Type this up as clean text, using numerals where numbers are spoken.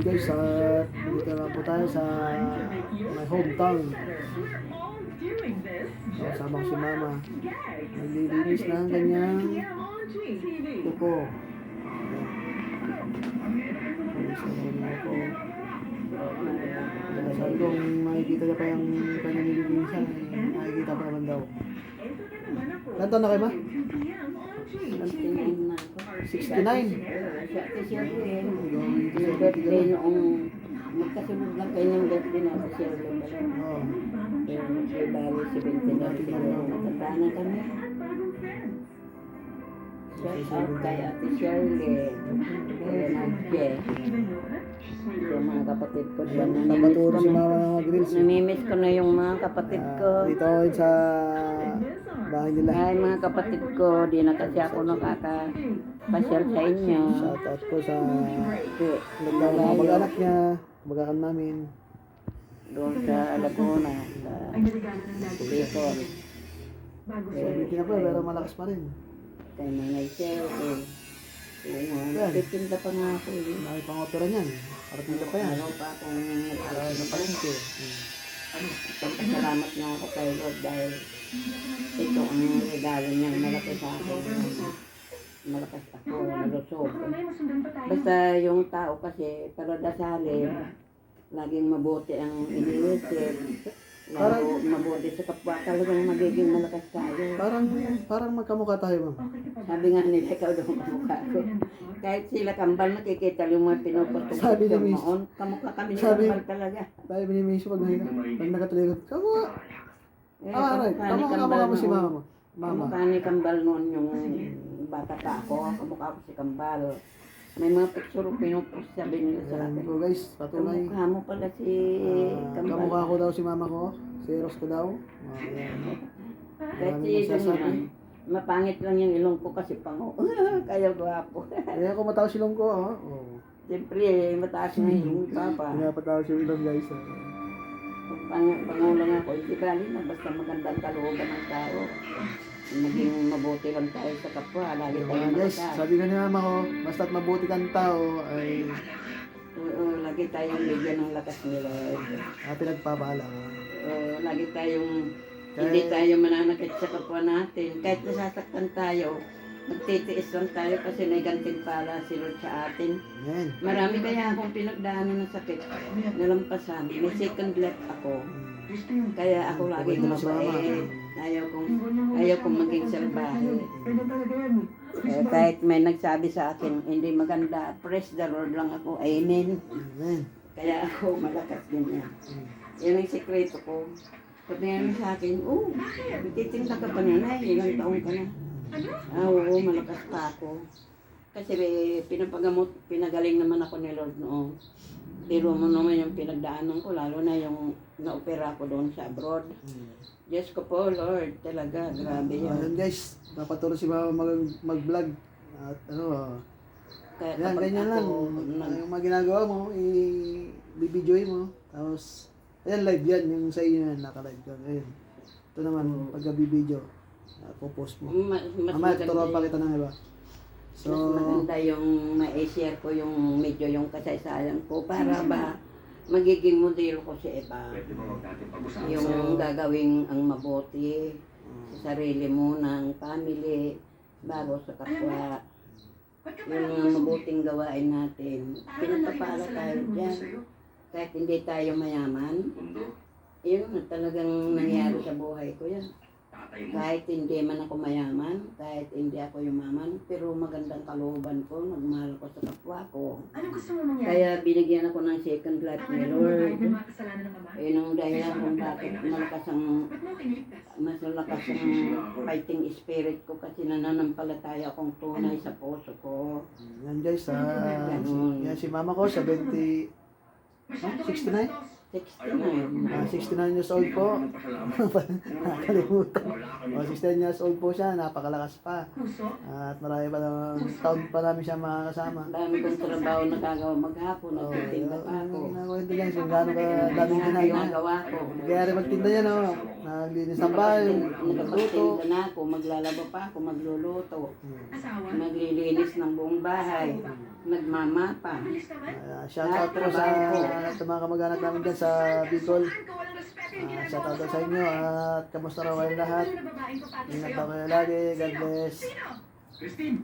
guys, dito na po tayo sa my hometown. Kasama ko si mama. Naglilinis na ang kanyang kuko. Sabi kong makikita niya pa yung kanyang nililinisan, makikita pa naman daw. Ilan taon na kayo, ma? 69 na ako. 69. Siya rin. Yung birthday noong magkasunod lang kayo ng birthday na ako siya rin pala. Oo. Yung siya bali 70 na siguro. Matanda na kami. Shout out kay Ate Shirley. Kaya Nadje. Yung mga kapatid ko dyan. Napaturo si mama ng mga grills. Namimiss ko na yung mga kapatid ko. Dito ako sa bahay nila. Ay, mga kapatid ko, di na kasi ako nakakapasyal sa inyo. Shout out ko sa mga mag-anak niya, mag-akan namin. Doon sa Laguna, sa Bicol. Hindi na po, pero malakas pa rin. Kay Nanay Cheo, nagtitinda pa nga ako. May pang-opera niyan. Parating ka pa yan. Ano pa akong nagpalengke. Salamat nga ako kay Lord dahil ito ang regalo niyang malaki sa akin. Malakas ako, nalusog. Basta yung tao kasi, para dasalin, laging mabuti ang iniisip. Lalo mabuti sa kapwa, talagang magiging malakas tayo. Parang magkamukha tayo, ma'am. Sabi nga nila, ikaw daw kamukha ko. Kahit sila kambal, nakikita yung mga pinuputong Sabi ni Miss. kamukha kami ng Sabi- kambal talaga. Tayo binimiso pag nakatalikod. Kamukha! Aray, kamukha mo si mama mo. Mama. Kamukha ni kambal noon yung bata pa ako. Kamukha ko si kambal. May mga picture pinupost sabi nila sa Ayan akin. po guys, patunay. Kamukha mo pala si kambal. Kamukha ko daw si mama ko. Si Eros ko daw. Ayan. Kahit Maraming si masasabi. naman, mapangit lang yung ilong ko kasi pango. Kaya gwapo. Kaya ko mataw silong ko, ha? Oo. Siyempre, mataas na yung papa. Pinapataw si ilong guys. Pangulang ako, hindi bali na basta magandang kalooban ng tao. Maging mabuti lang tayo sa kapwa, lagi Yung tayo mga guys, malakas. sabi nga ni mama ko, basta't mabuti kang tao ay Oo, lagi tayong bigyan ng lakas nila. pinagpapala. Lagi tayong, Kaya- hindi tayo mananakit sa kapwa natin. Kahit nasasaktan tayo, magtitiis lang tayo kasi may gantimpala si Lord sa atin. Amen. Marami kaya akong pinagdaanan ng sakit, nalampasan. May second life ako. Kaya ako lagi Kuwento mo si mama. mabait. Ayaw kong maging salbahe. Kahit may nagsabi sa akin, hindi maganda, praise the Lord lang ako. Amen. Amen. Kaya ako malakas din yan. Yan ang sekreto ko. Sabi nga sa akin, titinda ka pa nanay, ilang taong ka na. Oo, malakas pa ako. Kasi pinapagamot, pinagaling naman ako ni Lord noon. Pero mo naman yung pinagdaanan ko, lalo na yung na-opera ko doon sa abroad. Diyos ko po, Lord, talaga, grabe yan. Ayan guys, napatuloy si mama mag-vlog. At Kaya yan, kapag ganyan lang. Yung mga ginagawa mo, i-videoin mo. Tapos, ayan, live yan. Yung sa inyo yan, naka-live ka. Ayun. Ito naman, pagka-video, post mo. mas Mamaya, tuturuan pa maganda, kita ng iba. So, mas maganda yung ma-share ko yung medyo yung kasaysayan ko para ba magiging modelo ko sa iba. Yung gagawing ang mabuti sa sarili mo, ng family, bago sa kapwa. Yung mga mabuting gawain natin. Pinagpapala tayo dyan. Kahit hindi tayo mayaman, yun na talagang nangyari sa buhay ko yan. Kahit hindi man ako mayaman, kahit hindi ako yumaman, pero magandang kalooban ko, nagmahal ko sa kapwa ko. Anong gusto mo mangyari? Kaya binigyan ako ng second life Ako ni na Lord. yung mga kasalanan ng mama. Yun ang dahilan kung bakit malakas ang Ba't mo kiniligtas? mas malakas ang fighting spirit ko kasi nananampalataya akong tunay sa puso ko. yan guys, Ganun. yan si mama ko, 69? 69. 69 years old po. Nakalimutan. 69 years old po siya, napakalakas pa. Puso? At marami pa naman, taon pa namin siya makakasama. Dami kong trabaho nagagawa maghapon, nagtitinda pa ako. Nakwento niya kung gaano ka daming ginagawa. Ginagawa ko. Kaya rin magtinda yan, no? Naglinis ng bahay, nagluto. Nakapagtinda na ako, maglalaba pa ako, magluluto. Asawa? Maglilinis ng buong bahay. Nagmamapa. Bilis naman. Shout out po sa mga kamag-anak namin dyan sa Bicol. Saan ka walang respeto yung ginagawa Shout out mo sa inyo at kamusta raw kayong lahat. Sino na babaeng papatay Ingat sa'yo? po kayo lagi. God bless. Sino? Christine,